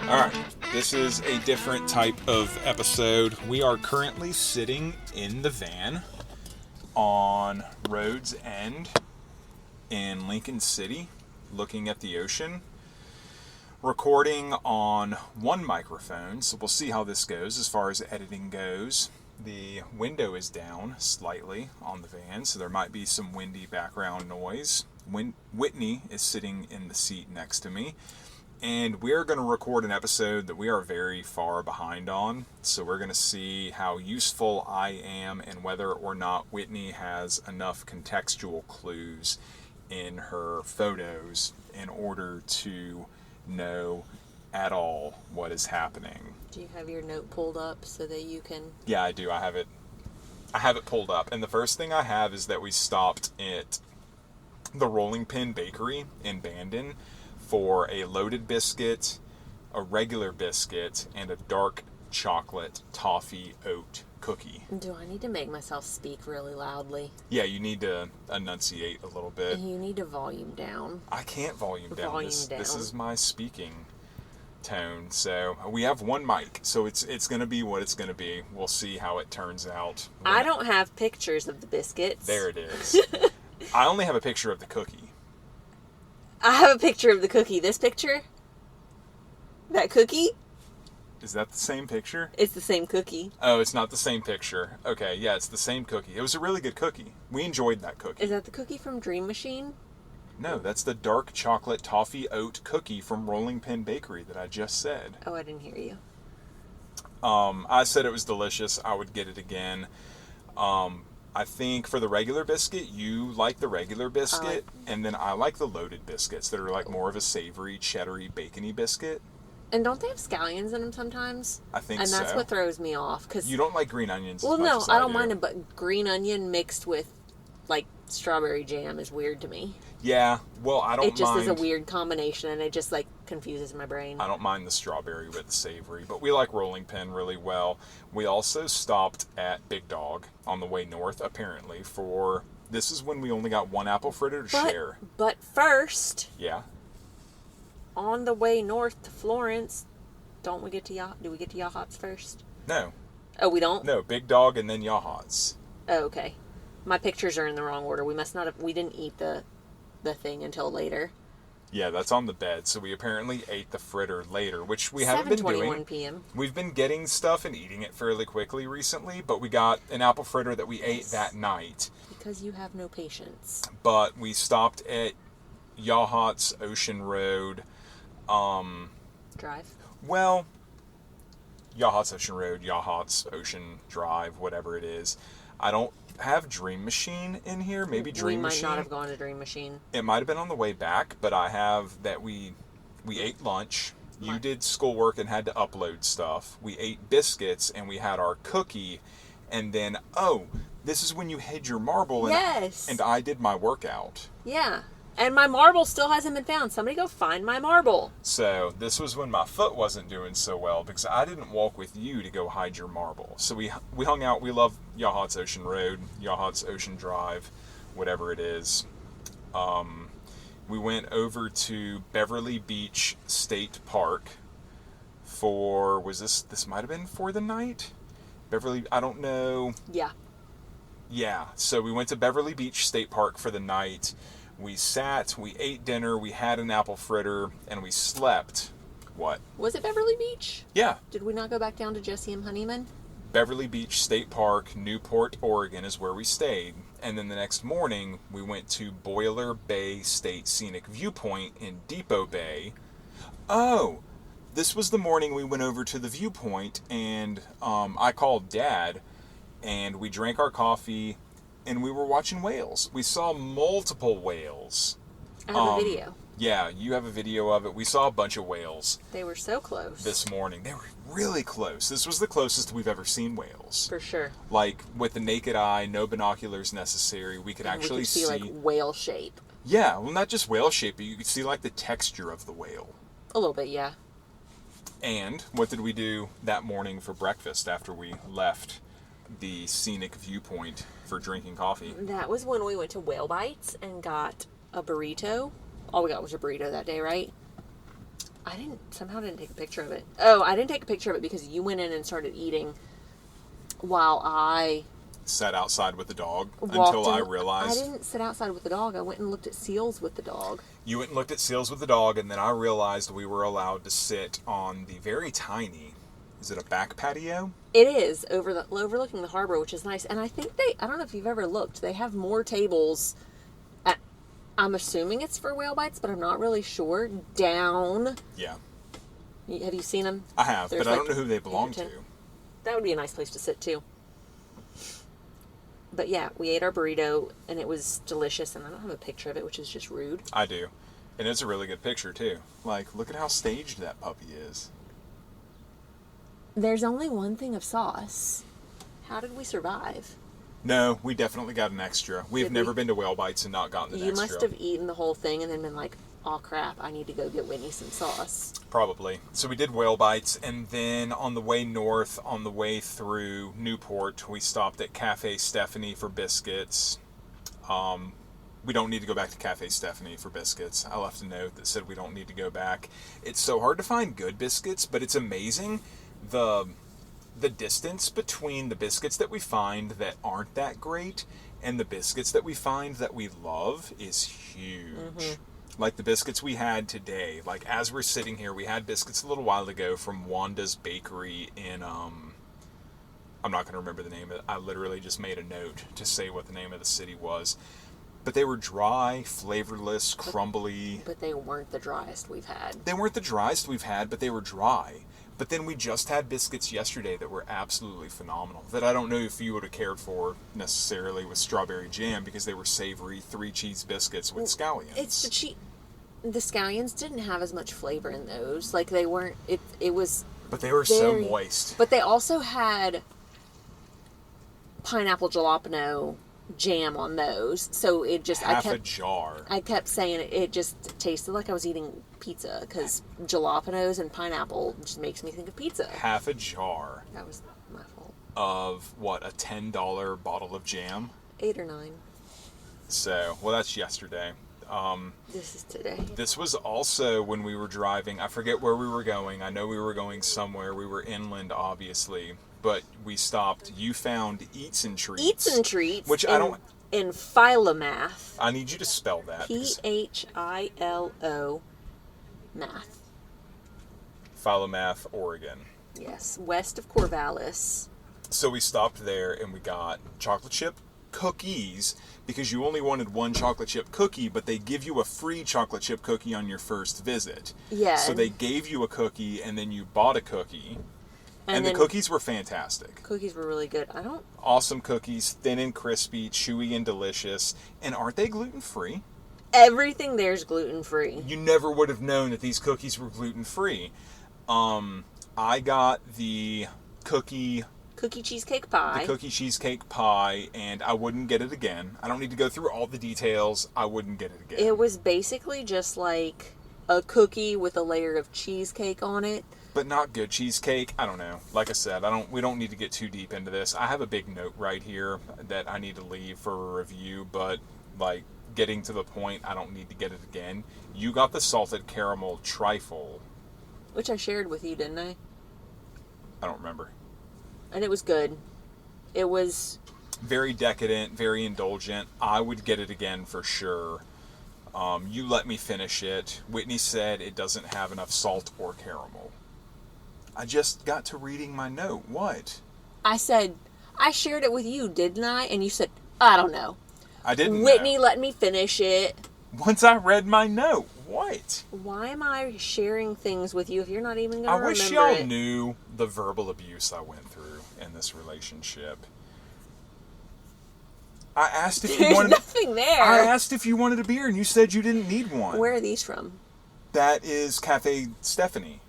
Alright, this is a different type of episode. We are currently sitting in the van on Rhodes End in Lincoln City, looking at the ocean, recording on one microphone, so we'll see how this goes as far as editing goes. The window is down slightly on the van, so there might be some windy background noise. Whitney is sitting in the seat next to me, and we're going to record an episode that we are very far behind on, so we're going to see how useful I am and whether or not Whitney has enough contextual clues in her photos in order to know at all what is happening. Do you have your note pulled up so that you can... Yeah, I do. I have it pulled up. And the first thing I have is that we stopped at the Rolling Pin Bakery in Bandon for a loaded biscuit, a regular biscuit, and a dark chocolate toffee oat cookie. Do I need to make myself speak really loudly? Yeah, you need to enunciate a little bit. And you need to volume down. I can't volume down. This is my speaking tone. So we have one mic, so it's going to be what it's going to be. We'll see how it turns out. I don't have pictures of the biscuits. There it is. I only have a picture of the cookie. I have a picture of the cookie. This picture? That cookie? Is that the same picture? It's the same cookie. Oh, it's not the same picture. Okay, yeah, it's the same cookie. It was a really good cookie. We enjoyed that cookie. Is that the cookie from Dream Machine? No, that's the dark chocolate toffee oat cookie from Rolling Pin Bakery that I just said. Oh, I didn't hear you. I said it was delicious. I would get it again. I think for the regular biscuit, you like the regular biscuit, and then I like the loaded biscuits that are like more of a savory, cheddary, bacony biscuit. And don't they have scallions in them sometimes? I think so. And that's what throws me off. Cause, you don't like green onions as much as I don't mind them, but green onion mixed with, like, strawberry jam is weird to me. Yeah, well, I don't mind... It just is a weird combination, and it just, like, confuses my brain. I don't mind the strawberry with the savory, but we like Rolling Pin really well. We also stopped at Big Dog on the way north, apparently, for... This is when we only got one apple fritter to share. But first... Yeah? On the way north to Florence, do we get to Yachats first? No. Oh, we don't? No, Big Dog and then Yachats. Oh, okay. My pictures are in the wrong order. We didn't eat the thing until later. Yeah, that's on the bed. So we apparently ate the fritter later, which we haven't been doing. 7:21 p.m. We've been getting stuff and eating it fairly quickly recently, but we got an apple fritter that we ate that night. Because you have no patience. But we stopped at Yachats Ocean Road. Drive? Well, Yachats Ocean Road, Yachats Ocean Drive, whatever it is. I don't have Dream Machine in here. Maybe Dream Machine. We might not have gone to Dream Machine. It might have been on the way back, but I have that we ate lunch. You did schoolwork and had to upload stuff. We ate biscuits and we had our cookie. And then, this is when you hid your marble. Yes. And I did my workout. Yeah. And my marble still hasn't been found. Somebody go find my marble. So this was when my foot wasn't doing so well because I didn't walk with you to go hide your marble. So we hung out. We love Yachats Ocean Road, Yachats Ocean Drive, whatever it is. We went over to Beverly Beach State Park for, this might have been for the night? I don't know. Yeah. Yeah. So we went to Beverly Beach State Park for the night. We sat, we ate dinner, we had an apple fritter, and we slept. What? Was it Beverly Beach? Yeah. Did we not go back down to Jesse M. Honeyman? Beverly Beach State Park, Newport, Oregon is where we stayed. And then the next morning, we went to Boiler Bay State Scenic Viewpoint in Depoe Bay. Oh, this was the morning we went over to the viewpoint, and I called Dad, and we drank our coffee, and we were watching whales. We saw multiple whales. I have a video. Yeah, you have a video of it. We saw a bunch of whales. They were so close. This morning. They were really close. This was the closest we've ever seen whales. For sure. Like, with the naked eye, no binoculars necessary, we could actually see... like, whale shape. Yeah, well, not just whale shape, but you could see, like, the texture of the whale. A little bit, yeah. And what did we do that morning for breakfast after we left the scenic viewpoint for drinking coffee. That was when we went to Whale Bites and got a burrito. All we got was a burrito that day, right? I somehow didn't take a picture of it. Oh, I didn't take a picture of it because you went in and started eating while I sat outside with the dog until I realized. I didn't sit outside with the dog. I went and looked at seals with the dog. You went and looked at seals with the dog, and then I realized we were allowed to sit on the very tiny, is it a back patio? It is, overlooking the harbor, which is nice. And I think I don't know if you've ever looked, they have more tables I'm assuming it's for Whale Bites, but I'm not really sure. Down. Yeah. Have you seen them? I have, but I don't know who they belong to. That would be a nice place to sit, too. But yeah, we ate our burrito, and it was delicious, and I don't have a picture of it, which is just rude. I do. And it's a really good picture, too. Like, look at how staged that puppy is. There's only one thing of sauce. How did we survive? No, we definitely got an extra. We've never been to Whale Bites and not gotten an extra. You must have eaten the whole thing and then been like, oh crap, I need to go get Whitney some sauce. Probably. So we did Whale Bites, and then on the way north, on the way through Newport, we stopped at Cafe Stephanie for biscuits. We don't need to go back to Cafe Stephanie for biscuits. I left a note that said we don't need to go back. It's so hard to find good biscuits, but it's amazing the distance between the biscuits that we find that aren't that great and the biscuits that we find that we love is huge. Mm-hmm. Like the biscuits we had today, like as we're sitting here, we had biscuits a little while ago from Wanda's Bakery in, I'm not going to remember the name of it. I literally just made a note to say what the name of the city was. But they were dry, flavorless, crumbly. But they weren't the driest we've had. They weren't the driest we've had, but they were dry. But then we just had biscuits yesterday that were absolutely phenomenal, that I don't know if you would have cared for necessarily with strawberry jam, because they were savory 3-cheese biscuits with scallions. It's the scallions didn't have as much flavor in those. Like they weren't, it was... But they were so moist. But they also had pineapple jalapeno jam on those, so it just a jar. I kept saying it just tasted like I was eating pizza, because jalapenos and pineapple just makes me think of pizza. Half a jar. That was my fault. Of what, a $10 bottle of jam? 8 or 9. So, well, that's yesterday. This is today. This was also when we were driving. I forget where we were going. I know we were going somewhere. We were inland, obviously. But we stopped. You found Eats and Treats. Eats and Treats. Which I don't... In Philomath. I need you to spell that. Philo math. Philomath, Oregon. Yes, west of Corvallis. So we stopped there and we got chocolate chip cookies, because you only wanted one chocolate chip cookie, but they give you a free chocolate chip cookie on your first visit. Yeah. So they gave you a cookie and then you bought a cookie. And the cookies were fantastic. Cookies were really good. Awesome cookies, thin and crispy, chewy and delicious. And aren't they gluten-free? Everything there's gluten-free. You never would have known that these cookies were gluten-free. I got the cookie cheesecake pie. The cookie cheesecake pie, and I wouldn't get it again. I don't need to go through all the details. I wouldn't get it again. It was basically just like a cookie with a layer of cheesecake on it. But not good cheesecake. I don't know. Like I said, we don't need to get too deep into this. I have a big note right here that I need to leave for a review, but like getting to the point, I don't need to get it again. You got the salted caramel trifle. Which I shared with you, didn't I? I don't remember. And it was good. It was... very decadent, very indulgent. I would get it again for sure. You let me finish it. Whitney said it doesn't have enough salt or caramel. I just got to reading my note. What? I said, I shared it with you, didn't I? And you said, I don't know. I didn't Whitney know. let me finish it. Once I read my note. What? Why am I sharing things with you if you're not even going to remember it? I wish y'all knew the verbal abuse I went through in this relationship. I asked if you There's wanted... nothing there. I asked if you wanted a beer, and you said you didn't need one. Where are these from? That is Cafe Stephanie.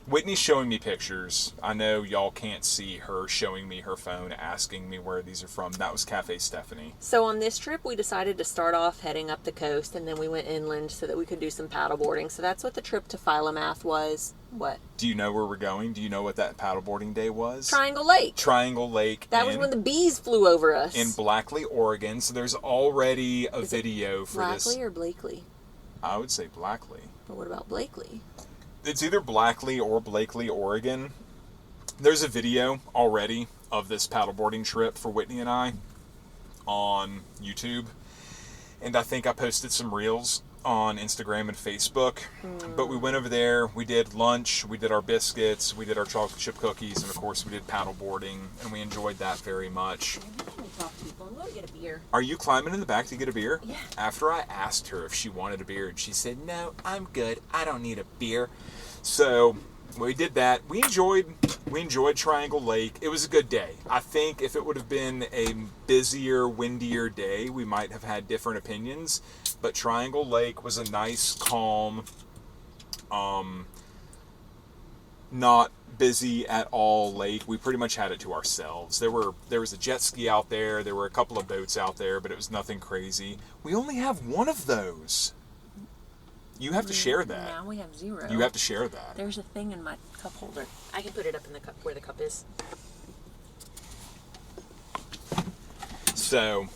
Whitney's showing me pictures. I know y'all can't see her showing me her phone, asking me where these are from. That was Cafe Stephanie. So on this trip, we decided to start off heading up the coast, and then we went inland so that we could do some paddleboarding. So that's what the trip to Philomath was. What? Do you know where we're going? Do you know what that paddleboarding day was? Triangle Lake. Triangle Lake. That was when the bees flew over us. In Blackley, Oregon. So there's already a video for this. Blackley or Blakely? I would say Blackley. But what about Blakely? It's either Blackley or Blakely, Oregon. There's a video already of this paddleboarding trip for Whitney and I on YouTube. And I think I posted some reels on Instagram and Facebook. But we went over there, we did lunch, we did our biscuits, we did our chocolate chip cookies, and of course we did paddleboarding, and we enjoyed that very much. I'm going to get a beer. Are you climbing in the back to get a beer? Yeah. After I asked her if she wanted a beer, and she said, "No, I'm good. I don't need a beer." So we did that. We enjoyed Triangle Lake. It was a good day. I think if it would have been a busier, windier day, we might have had different opinions. But Triangle Lake was a nice, calm, not busy at all lake. We pretty much had it to ourselves. There was a jet ski out there. There were a couple of boats out there, but it was nothing crazy. We only have one of those. You have to share that. Now we have 0. You have to share that. There's a thing in my cup holder. I can put it up in the cup where the cup is. So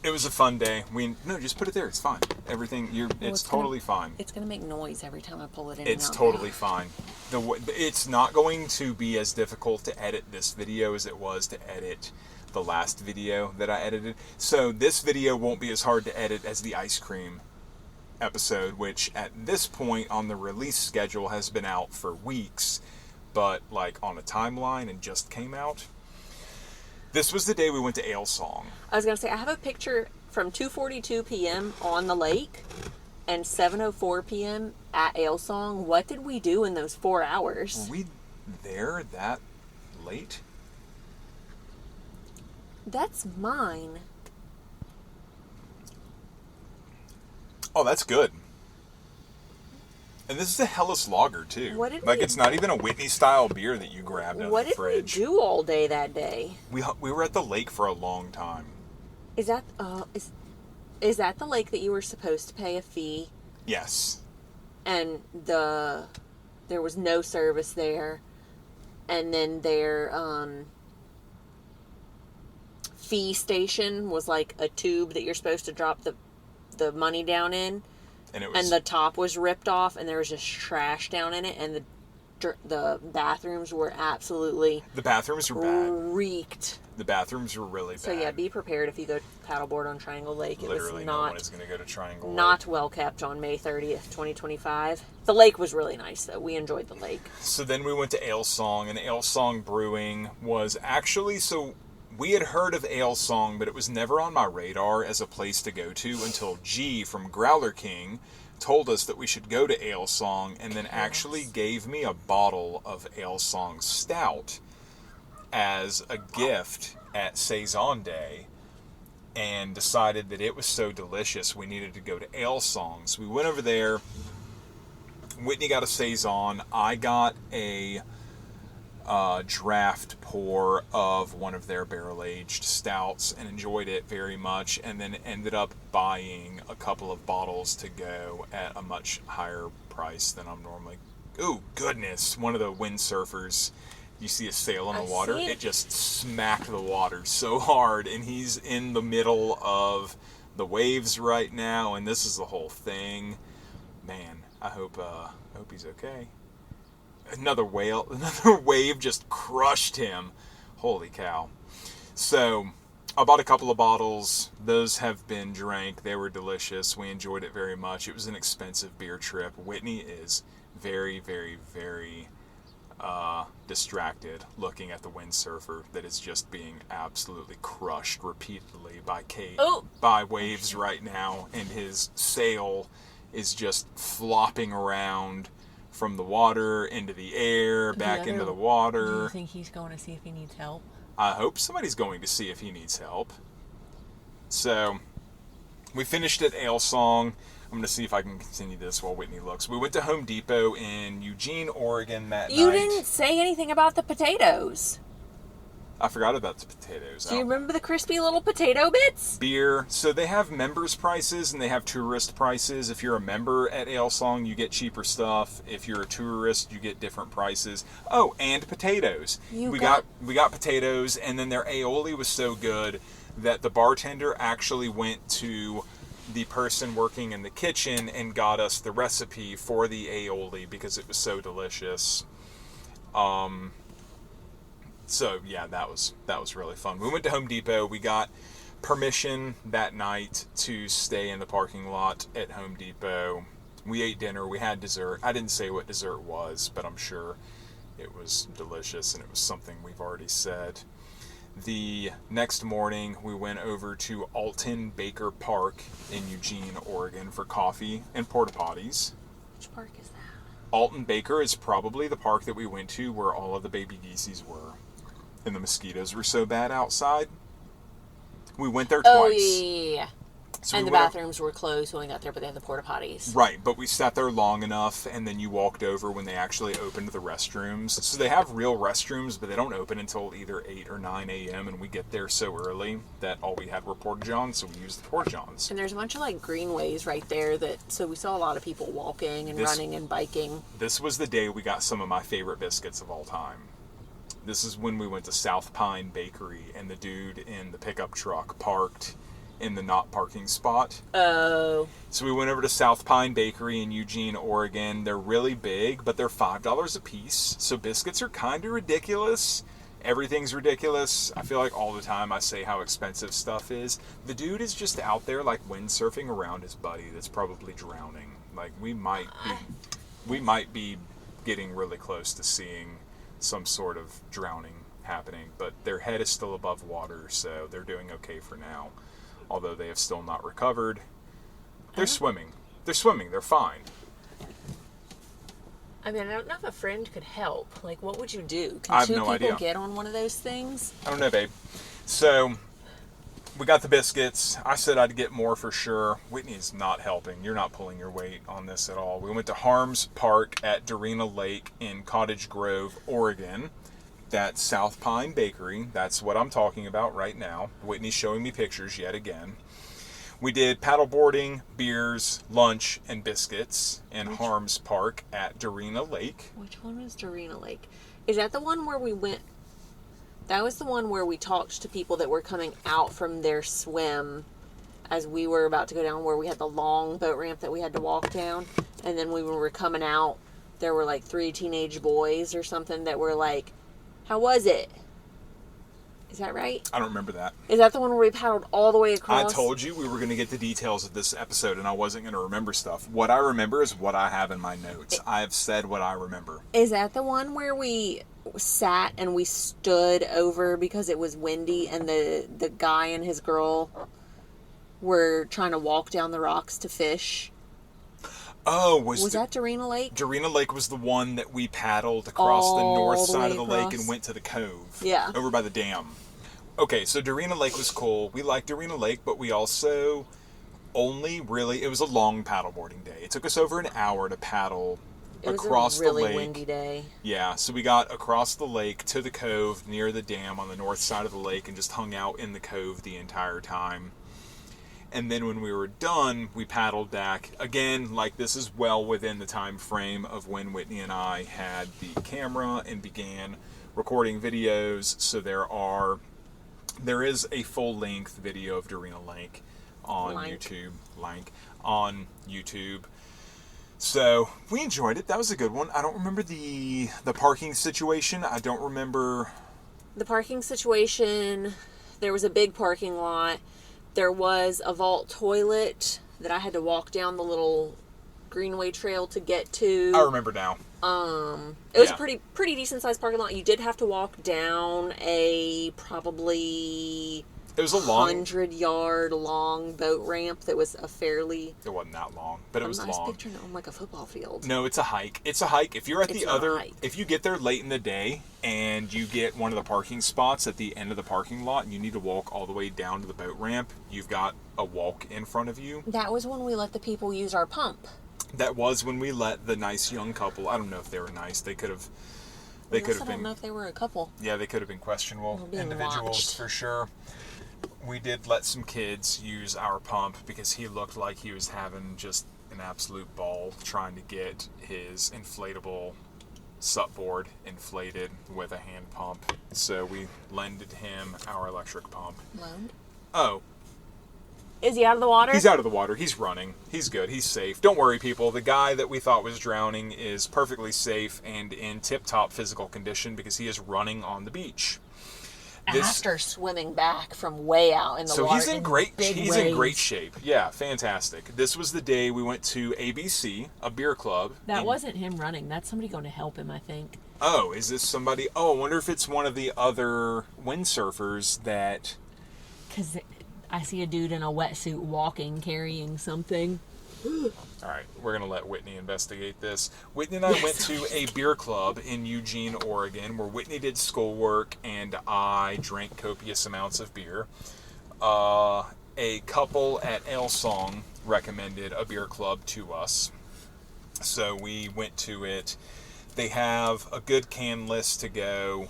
it was a fun day. No, just put it there. It's fine. Everything. It's totally fine. It's gonna make noise every time I pull it in. It's totally fine. It's not going to be as difficult to edit this video as it was to edit the last video that I edited. So this video won't be as hard to edit as the ice cream episode, which at this point on the release schedule has been out for weeks, but like on a timeline and just came out. This was the day we went to Ale Song. I was gonna say I have a picture from 2:42 p.m. on the lake and 7:04 p.m. at Ale Song. What did we do in those 4 hours? Were we there that late? That's mine. Oh, that's good. And this is a Hellas Lager, too. It's not even a Whitney-style beer that you grabbed out of the fridge. What did we do all day that day? We were at the lake for a long time. Is that is that the lake that you were supposed to pay a fee? Yes. And there was no service there, and then their fee station was like a tube that you're supposed to drop the money down in, and the top was ripped off, and there was just trash down in it, and the bathrooms were absolutely... The bathrooms were bad. Reeked. The bathrooms were really bad. So yeah, be prepared if you go paddleboard on Triangle Lake. Literally no one is going to go to Triangle Lake. Not well kept on May 30th, 2025. The lake was really nice, though. We enjoyed the lake. So then we went to Ale Song, and Ale Song Brewing was actually... We had heard of Ale Song, but it was never on my radar as a place to go to until G from Growler King told us that we should go to Ale Song, and then actually gave me a bottle of Ale Song Stout as a gift at Saison Day, and decided that it was so delicious we needed to go to Ale Song. So we went over there. Whitney got a Saison. I got a draft pour of one of their barrel-aged stouts and enjoyed it very much, and then ended up buying a couple of bottles to go at a much higher price than I'm normally... Ooh, goodness! One of the windsurfers, you see a sail on the water? It just smacked the water so hard, and he's in the middle of the waves right now, and this is the whole thing. Man, I hope he's okay. Another wave just crushed him. Holy cow. So, I bought a couple of bottles. Those have been drank. They were delicious. We enjoyed it very much. It was an expensive beer trip. Whitney is very, very, very distracted looking at the windsurfer that is just being absolutely crushed repeatedly by waves right now. And his sail is just flopping around from the water into the air, back into the water. Do you think he's going to see if he needs help? I hope somebody's going to see if he needs help. So, We finished at Ale Song. I'm going to see if I can continue this while Whitney looks. We went to Home Depot in Eugene, Oregon that night. You didn't say anything about the potatoes. I forgot about the potatoes. Do you remember the crispy little potato bits? Beer. So they have members prices and they have tourist prices. If you're a member at Ale Song, you get cheaper stuff. If you're a tourist, you get different prices. Oh, and potatoes. We got potatoes, and then their aioli was so good that the bartender actually went to the person working in the kitchen and got us the recipe for the aioli because it was so delicious. So yeah, that was really fun. We went to Home Depot. We got permission that night to stay in the parking lot at Home Depot. We ate dinner. We had dessert. I didn't say what dessert was, but I'm sure it was delicious, and it was something we've already said. The next morning, we went over to Alton Baker Park in Eugene, Oregon for coffee and porta potties. Which park is that? Alton Baker is probably the park that we went to where all of the baby geesies were. And the mosquitoes were so bad outside. We went there twice. Oh, yeah. So and the bathrooms were closed when we got there, but they had the porta potties. Right, but we sat there long enough, and then you walked over when they actually opened the restrooms. So they have real restrooms, but they don't open until either 8 or 9 a.m., and we get there so early that all we had were porta-johns, so we used the porta-johns. And there's a bunch of, like, greenways right there so we saw a lot of people walking and running and biking. This was the day we got some of my favorite biscuits of all time. This is when we went to South Pine Bakery, and the dude in the pickup truck parked in the not parking spot. Oh. So we went over to South Pine Bakery in Eugene, Oregon. They're really big, but they're $5 a piece. So biscuits are kind of ridiculous. Everything's ridiculous. I feel like all the time I say how expensive stuff is. The dude is just out there like windsurfing around his buddy that's probably drowning. Like we might be getting really close to seeing some sort of drowning happening, but their head is still above water, so they're doing okay for now. Although they have still not recovered. They're swimming. They're fine. I mean, I don't know if a friend could help. Like, what would you do? I have Can no two people idea. get on one of those things? I don't know, babe. So, we got the biscuits. I said I'd get more for sure. Whitney's not helping. You're not pulling your weight on this at all. We went to Harms Park at Darina Lake in Cottage Grove, Oregon. That's South Pine Bakery. That's what I'm talking about right now. Whitney's showing me pictures yet again. We did paddleboarding, beers, lunch, and biscuits in Harms Park at Darina Lake. Which one was Darina Lake? Is that the one where we went? That was the one where we talked to people that were coming out from their swim as we were about to go down, where we had the long boat ramp that we had to walk down. And then when we were coming out, there were like 3 teenage boys or something that were like, how was it? Is that right? I don't remember that. Is that the one where we paddled all the way across? I told you we were going to get the details of this episode and I wasn't going to remember stuff. What I remember is what I have in my notes. I have said what I remember. Is that the one where we sat and we stood over because it was windy and the guy and his girl were trying to walk down the rocks to fish? Oh, was that Darina Lake? Darina Lake was the one that we paddled across the north side of the lake and went to the cove. Yeah. Over by the dam. Okay, so Darina Lake was cool. We liked Darina Lake, but we also it was a long paddleboarding day. It took us over an hour to paddle across the lake. It was a really windy day. Yeah, so we got across the lake to the cove near the dam on the north side of the lake and just hung out in the cove the entire time. And then when we were done, we paddled back. Again, like this is well within the time frame of when Whitney and I had the camera and began recording videos. So there is a full-length video of Darina Lake on YouTube. On YouTube. So we enjoyed it. That was a good one. I don't remember the parking situation. I don't remember the parking situation. There was a big parking lot. There was a vault toilet that I had to walk down the little greenway trail to get to. I remember now. It was a pretty decent sized parking lot. You did have to walk down a probably It was a long... 100-yard long boat ramp that was a fairly... It wasn't that long, but it was long. I was picturing it on like a football field. No, it's a hike. It's a hike. If you're at It's not a hike. If you get there late in the day and you get one of the parking spots at the end of the parking lot and you need to walk all the way down to the boat ramp, you've got a walk in front of you. That was when we let the people use our pump. That was when we let the nice young couple... I don't know if they were nice. They could have... I don't know if they were a couple. Yeah, they could have been questionable individuals watched. for sure. We did let some kids use our pump because he looked like he was having just an absolute ball trying to get his inflatable sup board inflated with a hand pump. So we lended him our electric pump. Loaned? Oh. Is he out of the water? He's out of the water. He's running. He's good. He's safe. Don't worry, people. The guy that we thought was drowning is perfectly safe and in tip-top physical condition because he is running on the beach. After swimming back from way out in the water. So he's in great shape. Yeah, fantastic. This was the day we went to ABC, a beer club. That wasn't him running. That's somebody going to help him, I think. Oh, is this somebody? Oh, I wonder if it's one of the other windsurfers that... Because I see a dude in a wetsuit walking, carrying something. All right, we're going to let Whitney investigate this. Whitney and I went to a beer club in Eugene, Oregon, where Whitney did schoolwork and I drank copious amounts of beer. A couple at Ale Song recommended a beer club to us. So we went to it. They have a good can list to go.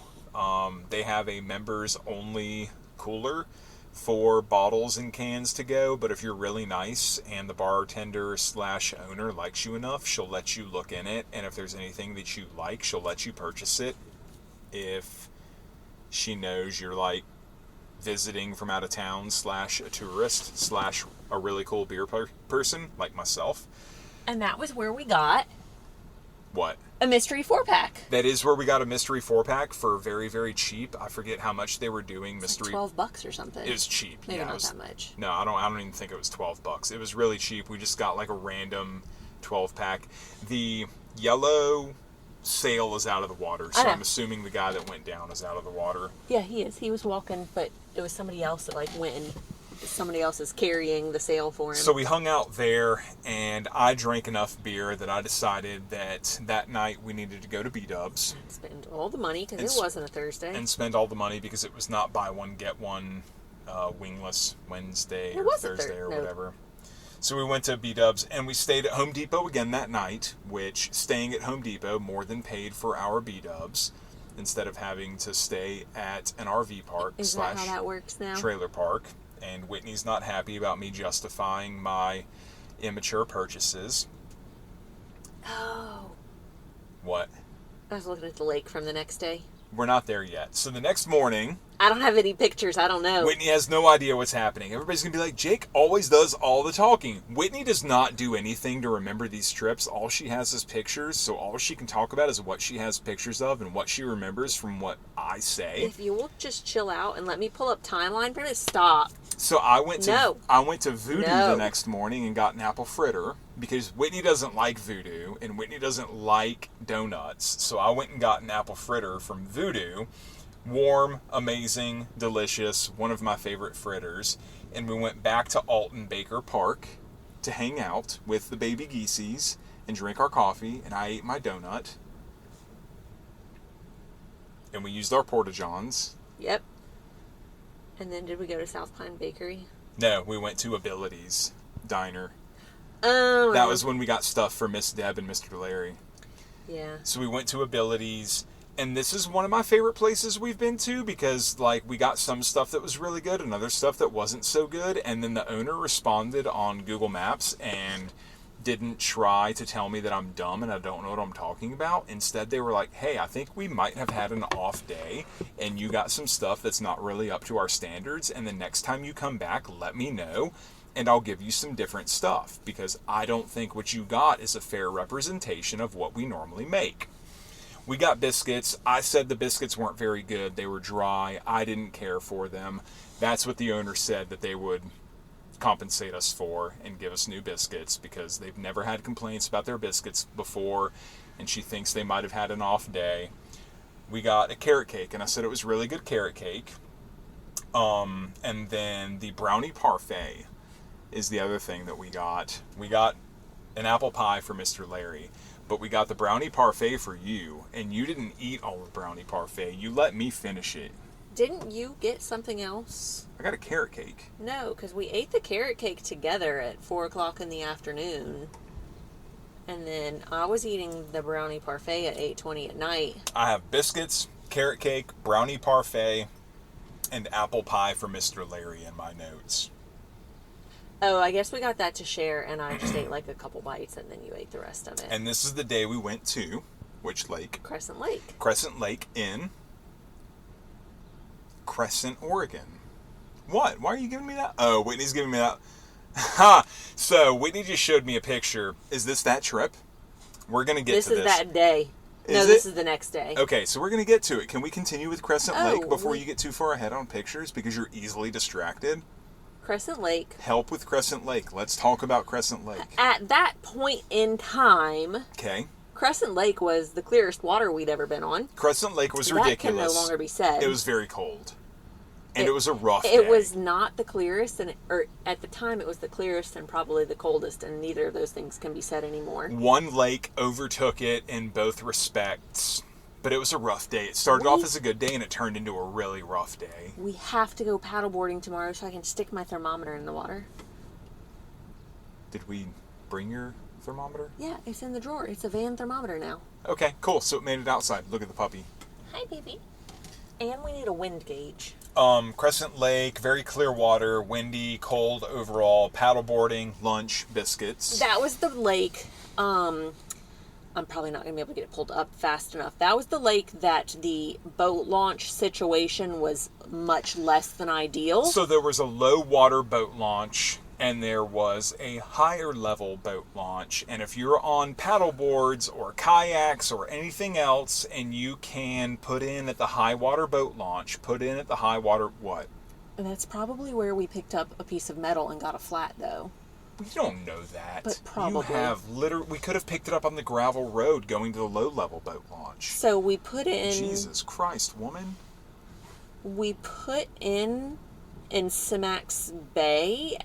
They have a members-only cooler for bottles and cans to go, but if you're really nice and the bartender / owner likes you enough, she'll let you look in it, and if there's anything that you like, she'll let you purchase it if she knows you're like visiting from out of town / a tourist / a really cool beer person like myself. And that was where we got... What? A mystery 4-pack. That is where we got a mystery 4-pack for very, very cheap. I forget how much they were doing. Mystery, like $12 or something. It was cheap. Maybe not that much. No, I don't even think it was $12. It was really cheap. We just got like a random 12-pack. The yellow sail is out of the water, so I'm assuming the guy that went down is out of the water. Yeah, he is. He was walking, but it was somebody else that like went and somebody else is carrying the sail for him. So we hung out there, and I drank enough beer that I decided that night we needed to go to B-Dubs. Spend all the money, because it wasn't a Thursday. And spend all the money because it was not buy one, get one wingless Wednesday or Thursday or whatever. So we went to B-Dubs, and we stayed at Home Depot again that night, which staying at Home Depot more than paid for our B-Dubs instead of having to stay at an RV park Is that how that works now? Trailer park. And Whitney's not happy about me justifying my immature purchases. Oh. What? I was looking at the lake from the next day. We're not there yet. So the next morning... I don't have any pictures. I don't know. Whitney has no idea what's happening. Everybody's going to be like, Jake always does all the talking. Whitney does not do anything to remember these trips. All she has is pictures, so all she can talk about is what she has pictures of and what she remembers from what I say. If you will just chill out and let me pull up timeline for it, stop. So I went to Voodoo the next morning and got an apple fritter because Whitney doesn't like Voodoo and Whitney doesn't like donuts. So I went and got an apple fritter from Voodoo. Warm, amazing, delicious, one of my favorite fritters. And we went back to Alton Baker Park to hang out with the baby geesies and drink our coffee, and I ate my donut. And we used our Porta-Johns. Yep. And then did we go to South Pine Bakery? No, we went to Abilities Diner. Oh. That was when we got stuff for Miss Deb and Mr. Larry. Yeah. So we went to Abilities, and this is one of my favorite places we've been to because, like, we got some stuff that was really good and other stuff that wasn't so good, and then the owner responded on Google Maps and didn't try to tell me that I'm dumb and I don't know what I'm talking about. Instead, they were like, hey, I think we might have had an off day and you got some stuff that's not really up to our standards, and the next time you come back, let me know and I'll give you some different stuff because I don't think what you got is a fair representation of what we normally make. We got biscuits. I said the biscuits weren't very good. They were dry. I didn't care for them. That's what the owner said that they would compensate us for and give us new biscuits because they've never had complaints about their biscuits before, and she thinks they might have had an off day. We got a carrot cake, and I said it was really good carrot cake. And then the brownie parfait is the other thing that we got. We got an apple pie for Mr. Larry, but we got the brownie parfait for you, and you didn't eat all of the brownie parfait. You let me finish it. Didn't you get something else? I got a carrot cake. No, because we ate the carrot cake together at 4 o'clock in the afternoon. And then I was eating the brownie parfait at 8:20 at night. I have biscuits, carrot cake, brownie parfait, and apple pie for Mr. Larry in my notes. Oh, I guess we got that to share, and I just ate like a couple bites, and then you ate the rest of it. And this is the day we went to, which lake? Crescent Lake. Crescent Lake in Crescent, Oregon. What? Why are you giving me that? Oh, Whitney's giving me that. Ha! So, Whitney just showed me a picture. Is this that trip? We're going to get to this. This is that day. This is the next day. Okay, so we're going to get to it. Can we continue with Crescent Lake before you get too far ahead on pictures? Because you're easily distracted. Crescent Lake. Help with Crescent Lake. Let's talk about Crescent Lake. At that point in time, okay, Crescent Lake was the clearest water we'd ever been on. Crescent Lake was ridiculous. That can no longer be said. It was very cold. And it was a rough day. It was not the clearest, or at the time it was the clearest and probably the coldest, and neither of those things can be said anymore. One lake overtook it in both respects, but it was a rough day. It started off as a good day, and it turned into a really rough day. We have to go paddleboarding tomorrow so I can stick my thermometer in the water. Did we bring your thermometer? Yeah, it's in the drawer. It's a van thermometer now. Okay, cool. So it made it outside. Look at the puppy. Hi, baby. And we need a wind gauge. Crescent Lake, very clear water, windy, cold overall, paddleboarding, lunch, biscuits. That was the lake. I'm probably not going to be able to get it pulled up fast enough. That was the lake that the boat launch situation was much less than ideal. So there was a low water boat launch, and there was a higher level boat launch. And if you're on paddle boards or kayaks or anything else, and you can put in at the high water boat launch, put in at the high water what? And that's probably where we picked up a piece of metal and got a flat, though. We don't know that. But probably. We could have picked it up on the gravel road going to the low level boat launch. So we put in... Jesus Christ, woman. We put in Simax Bay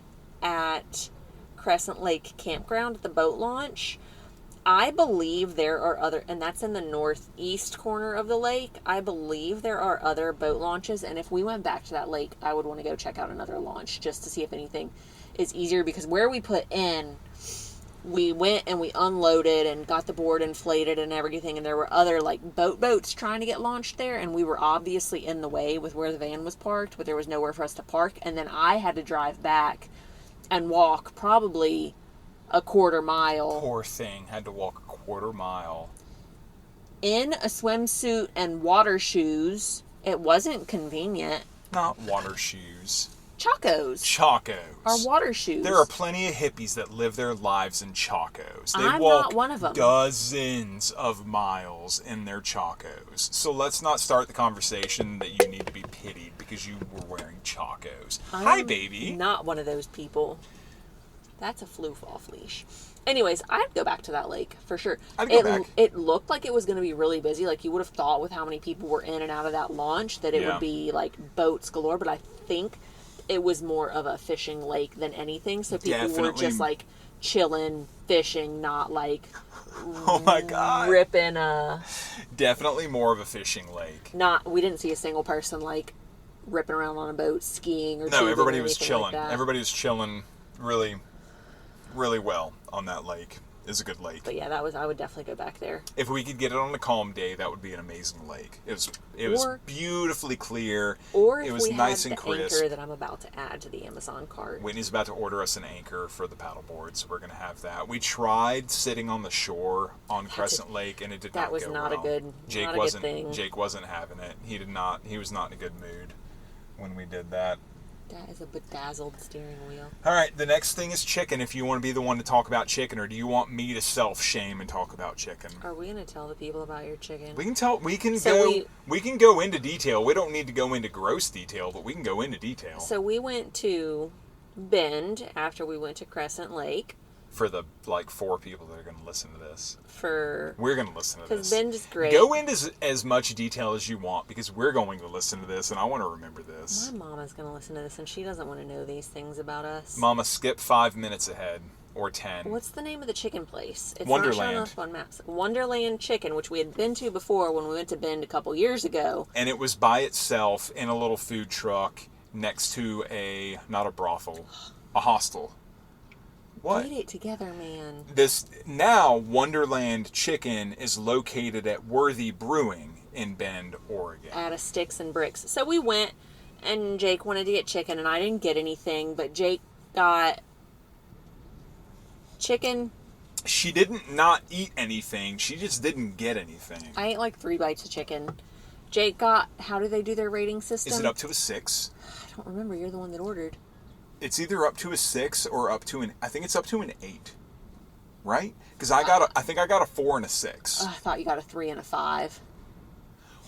at Crescent Lake Campground at the boat launch. I believe there are other, and that's in the northeast corner of the lake. I believe there are other boat launches, and if we went back to that lake, I would want to go check out another launch just to see if anything is easier, because where we put in, we went and we unloaded and got the board inflated and everything, and there were other like boats trying to get launched there, and we were obviously in the way with where the van was parked, but there was nowhere for us to park, and then I had to drive back and walk probably a quarter mile. Poor thing, had to walk a quarter mile. In a swimsuit and water shoes. It wasn't convenient. Not water shoes. Chacos. Chacos. Are water shoes. There are plenty of hippies that live their lives in Chacos. They I'm walk not one of them. dozens of miles in their Chacos. So let's not start the conversation that you need to be pitied because you were wearing Chacos. Hi, baby. Not one of those people. That's a floof off leash. Anyways, I'd go back to that lake for sure. I'd go back. It looked like it was going to be really busy. Like you would have thought with how many people were in and out of that launch that it would be like boats galore. But I think it was more of a fishing lake than anything. So people were just like chilling, fishing, not like oh my God, ripping definitely more of a fishing lake. We didn't see a single person like ripping around on a boat, skiing or no. Everybody was chilling. Like everybody was chilling really, really well on that lake. It's a good lake. But yeah, I would definitely go back there. If we could get it on a calm day, that would be an amazing lake. It was beautifully clear. Or it was if we nice had and the crisp. anchor that I'm about to add to the Amazon cart. Whitney's about to order us an anchor for the paddleboard, so we're going to have that. We tried sitting on the shore on Crescent Lake, and it did not go well. That was not a good thing. Jake wasn't having it. He was not in a good mood when we did that. That is a bedazzled steering wheel. All right, the next thing is chicken. If you want to be the one to talk about chicken, or do you want me to self-shame and talk about chicken? Are we going to tell the people about your chicken? We can go into detail. We don't need to go into gross detail, but we can go into detail. So we went to Bend after we went to Crescent Lake. for the, 4 people that are going to listen to this. We're going to listen to this. Because Ben's great. Go into as much detail as you want, because we're going to listen to this, and I want to remember this. My mama's going to listen to this, and she doesn't want to know these things about us. Mama, skip 5 minutes ahead. Or 10. What's the name of the chicken place? It's Wonderland. not showing up on maps. Wonderland Chicken, which we had been to before when we went to Bend a couple years ago. And it was by itself in a little food truck next to not a brothel, a hostel. What? Get it together, man. Now Wonderland Chicken is located at Worthy Brewing in Bend, Oregon. Out of Sticks and Bricks. So we went, and Jake wanted to get chicken, and I didn't get anything, but Jake got chicken. She didn't not eat anything. She just didn't get anything. I ate like 3 bites of chicken. Jake got, how do they do their rating system? Is it up to a 6? I don't remember. You're the one that ordered. It's either up to a 6 or up to I think it's up to an 8. Right? Because I think I got a 4 and a 6. I thought you got a 3 and a 5.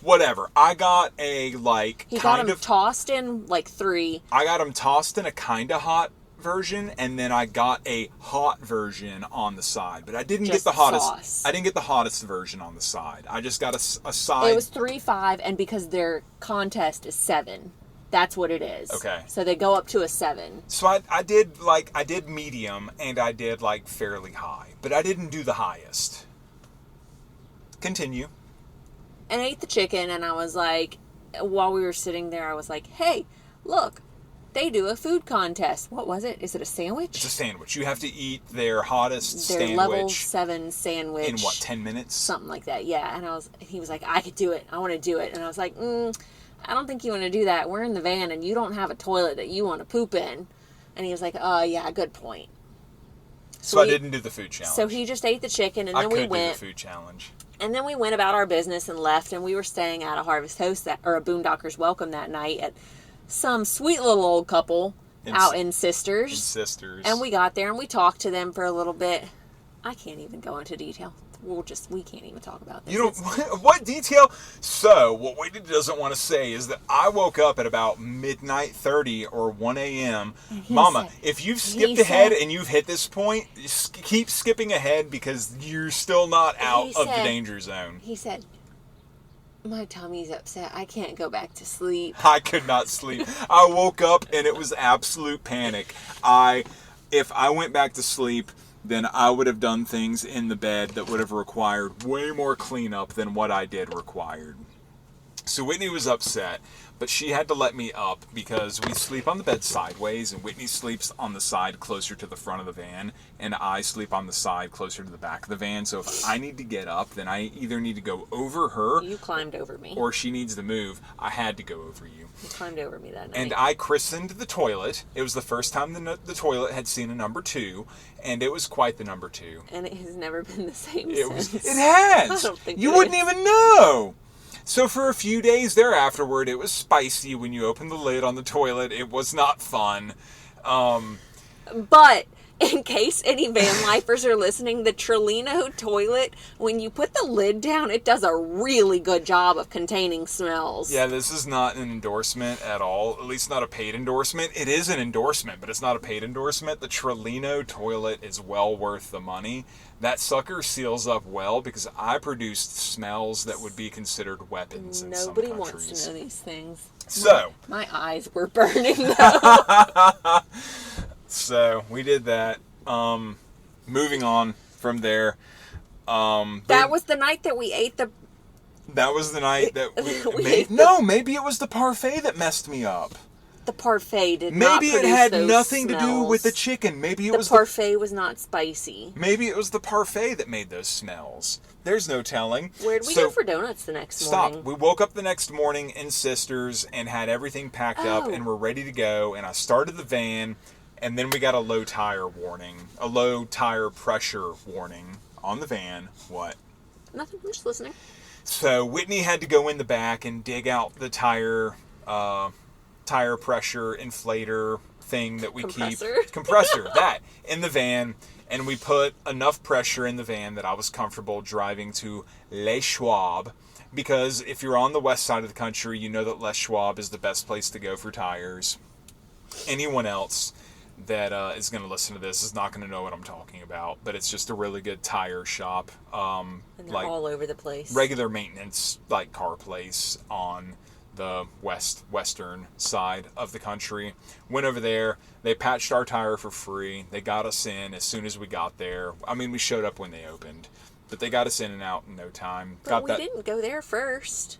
Whatever. I got a, He got them tossed in, 3. I got them tossed in a kind of hot version, and then I got a hot version on the side. But I didn't get the hottest. Sauce. I didn't get the hottest version on the side. I just got a side. It was 3-5, and because their contest is 7, that's what it is. Okay. So they go up to a 7. So I did medium, and I did fairly high, but I didn't do the highest. Continue. And I ate the chicken, and I was like, while we were sitting there, I was like, hey, look, they do a food contest. What was it? Is it a sandwich? It's a sandwich. You have to eat their hottest their sandwich. Level 7 sandwich. In what, 10 minutes? Something like that, yeah. And he was like, I could do it. I want to do it. And I was like, I don't think you want to do that. We're in the van, and you don't have a toilet that you want to poop in. And he was like, yeah, good point. So I didn't do the food challenge. So he just ate the chicken, and then we went. I could do the food challenge. And then we went about our business and left, and we were staying at a Harvest Host or a Boondockers Welcome that night at some sweet little old couple out in Sisters. And we got there, and we talked to them for a little bit. I can't even go into detail. We can't even talk about this. You don't, what detail? So, what Whitney doesn't want to say is that I woke up at about midnight 30 or 1 a.m. Mama, if you've skipped ahead and you've hit this point, keep skipping ahead because you're still not out of the danger zone. He said, my tummy's upset. I can't go back to sleep. I could not sleep. I woke up and it was absolute panic. If I went back to sleep, then I would have done things in the bed that would have required way more cleanup than what I did required. So Whitney was upset, but she had to let me up because we sleep on the bed sideways, and Whitney sleeps on the side closer to the front of the van, and I sleep on the side closer to the back of the van. So if I need to get up, then I either need to go over her. You climbed over me. Or she needs to move. I had to go over you. You climbed over me that night. And I christened the toilet. It was the first time the toilet had seen a number 2, and it was quite the number 2. And it has never been the same since. It has! I don't think you wouldn't even know! So for a few days thereafterward, it was spicy when you opened the lid on the toilet. It was not fun. But in case any van lifers are listening, the Trolino toilet, when you put the lid down, it does a really good job of containing smells. Yeah, this is not an endorsement at all. At least not a paid endorsement. It is an endorsement, but it's not a paid endorsement. The Trolino toilet is well worth the money. That sucker seals up well because I produced smells that would be considered weapons in some countries. Nobody wants to know these things. So. My eyes were burning though. So, we did that. Moving on from there. That was the night that we ate the... That was the night that we maybe it was the parfait that messed me up. The parfait did not produce Maybe it had those nothing smells. to do with the chicken. Maybe it was the parfait was not spicy. Maybe it was the parfait that made those smells. There's no telling. Where did we go for donuts the next morning? Stop. We woke up the next morning in Sisters and had everything packed up and were ready to go. And I started the van, and then we got a low tire warning, a low tire pressure warning on the van. What? Nothing. I'm just listening. So Whitney had to go in the back and dig out the tire pressure inflator thing that we keep. Compressor. That in the van. And we put enough pressure in the van that I was comfortable driving to Les Schwab. Because if you're on the west side of the country, you know that Les Schwab is the best place to go for tires. Anyone else, that is going to listen to this is not going to know what I'm talking about, but it's just a really good tire shop. And they're like all over the place. regular maintenance, like car place on the western side of the country. Went over there. They patched our tire for free. They got us in as soon as we got there. I mean, we showed up when they opened, but they got us in and out in no time. But we didn't go there first.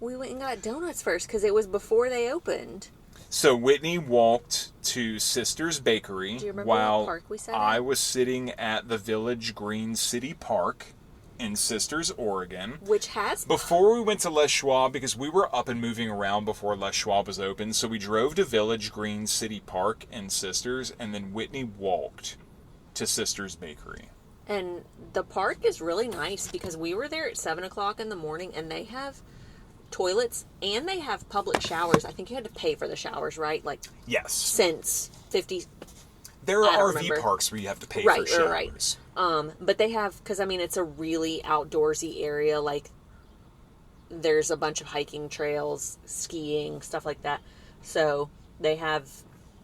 We went and got donuts first because it was before they opened. So Whitney walked to Sister's Bakery Do you remember while what park we sat I at? was sitting at the Village Green City Park in Sisters, Oregon. Which has... Before we went to Les Schwab, because we were up and moving around before Les Schwab was open, so we drove to Village Green City Park in Sisters, and then Whitney walked to Sisters Bakery. And the park is really nice because we were there at 7 o'clock in the morning, and they have toilets and they have public showers. I think you had to pay for the showers, right? Like, yes, since 50. There I are don't RV remember. parks where you have to pay for showers. Right. But they have, because I mean, it's a really outdoorsy area. Like, there's a bunch of hiking trails, skiing, stuff like that. So they have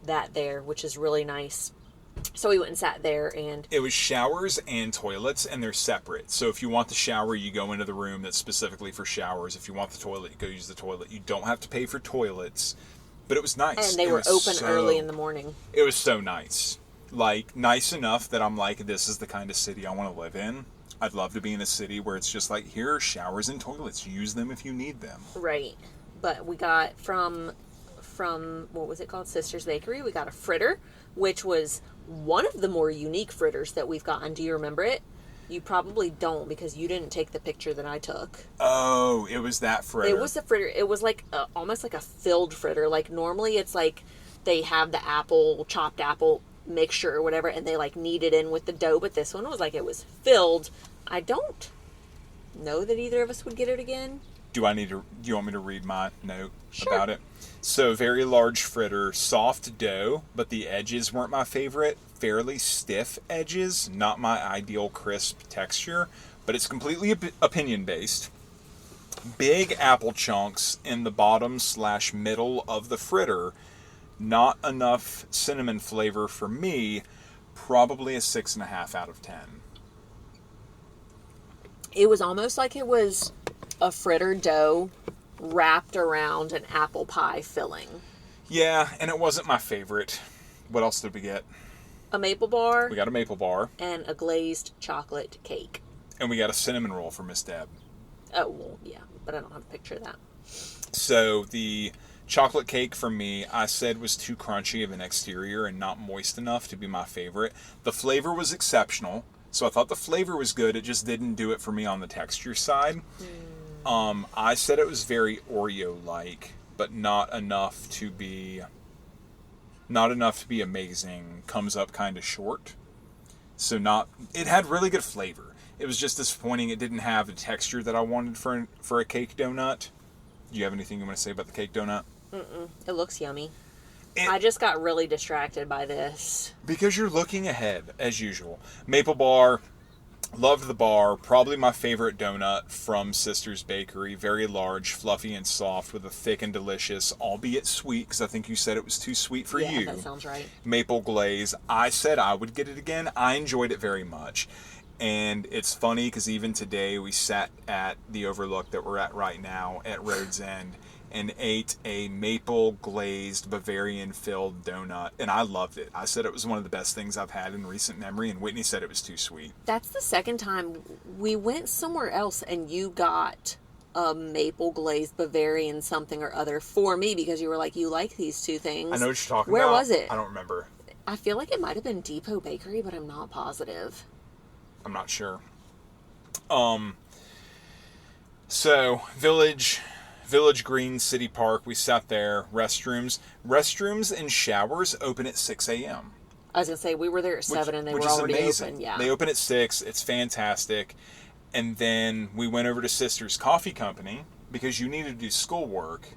that there, which is really nice. So we went and sat there, and it was showers and toilets, and they're separate. So if you want the shower, you go into the room that's specifically for showers. If you want the toilet, you go use the toilet. You don't have to pay for toilets. But it was nice. And they were open early in the morning. It was so nice. Like, nice enough that I'm like, this is the kind of city I want to live in. I'd love to be in a city where it's just like, here are showers and toilets. Use them if you need them. Right. But we got from what was it called? Sister's Bakery. We got a fritter, which was one of the more unique fritters that we've gotten. Do you remember it? You probably don't because you didn't take the picture that I took. Oh, it was that fritter. It was the fritter. It was like almost like a filled fritter. Like normally it's like they have the chopped apple mixture or whatever, and they like knead it in with the dough. But this one was like it was filled. I don't know that either of us would get it again. Do you want me to read my note about it? So, very large fritter, soft dough, but the edges weren't my favorite. Fairly stiff edges, not my ideal crisp texture, but it's completely opinion-based. Big apple chunks in the bottom/middle of the fritter. Not enough cinnamon flavor for me. Probably a 6.5 out of 10. It was almost like it was a fritter dough wrapped around an apple pie filling. Yeah, and it wasn't my favorite. What else did we get? A maple bar. We got a maple bar. And a glazed chocolate cake. And we got a cinnamon roll for Miss Deb. Oh, well, yeah, but I don't have a picture of that. So the chocolate cake for me, I said was too crunchy of an exterior and not moist enough to be my favorite. The flavor was exceptional, so I thought the flavor was good. It just didn't do it for me on the texture side. I said it was very Oreo-like, but not enough to be amazing. Comes up kind of short. So it had really good flavor. It was just disappointing. It didn't have the texture that I wanted for a cake donut. Do you have anything you want to say about the cake donut? It looks yummy. I just got really distracted by this. Because you're looking ahead, as usual. Maple bar. Loved the bar. Probably my favorite donut from Sister's Bakery. Very large, fluffy, and soft with a thick and delicious, albeit sweet, because I think you said it was too sweet for you. Yeah, that sounds right. Maple glaze. I said I would get it again. I enjoyed it very much. And it's funny because even today we sat at the overlook that we're at right now at Road's End and ate a maple glazed Bavarian filled donut, and I loved it. I said it was one of the best things I've had in recent memory, and Whitney said it was too sweet. That's the second time we went somewhere else and you got a maple glazed Bavarian something or other for me because you were like, you like these two things. I know what you're talking about. Where was it? I don't remember. I feel like it might have been Depoe Bakery, but I'm not positive. I'm not sure. So Village Green City Park, we sat there. Restrooms and showers open at 6 a.m. I was going to say, we were there at 7 and they were already open. Yeah. They open at 6. It's fantastic. And then we went over to Sister's Coffee Company because you needed to do schoolwork.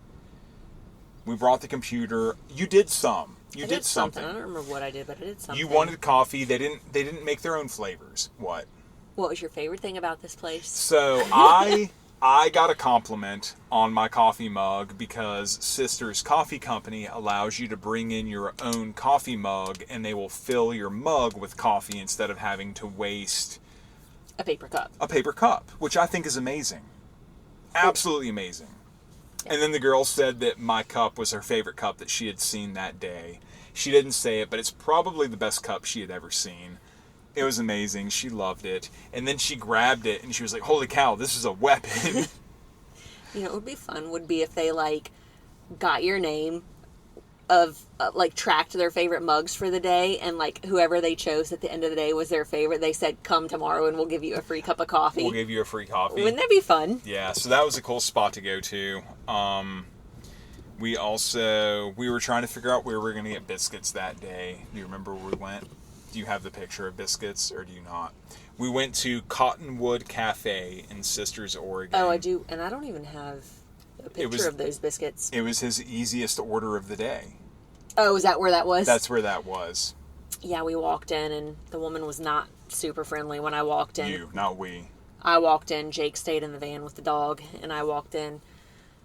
We brought the computer. You did some. You did something. I don't remember what I did, but I did something. You wanted coffee. They didn't make their own flavors. What was your favorite thing about this place? So I I got a compliment on my coffee mug because Sister's Coffee Company allows you to bring in your own coffee mug and they will fill your mug with coffee instead of having to waste a paper cup. A paper cup, which I think is amazing. Absolutely amazing. Yeah. And then the girl said that my cup was her favorite cup that she had seen that day. She didn't say it, but it's probably the best cup she had ever seen. It was amazing. She loved it. And then she grabbed it and she was like, holy cow, this is a weapon. You know, what would be fun would be if they, like, got your name of, like, tracked their favorite mugs for the day and, like, whoever they chose at the end of the day was their favorite. They said, come tomorrow and we'll give you a free cup of coffee. We'll give you a free coffee. Wouldn't that be fun? Yeah, so that was a cool spot to go to. We were trying to figure out where we were going to get biscuits that day. Do you remember where we went? Do you have the picture of Biscuits, or do you not? We went to Cottonwood Cafe in Sisters, Oregon. Oh, I do, and I don't even have a picture of those biscuits. It was his easiest order of the day. Oh, is that where that was? That's where that was. Yeah, we walked in, and the woman was not super friendly when I walked in. You, not we. I walked in, Jake stayed in the van with the dog, and I walked in,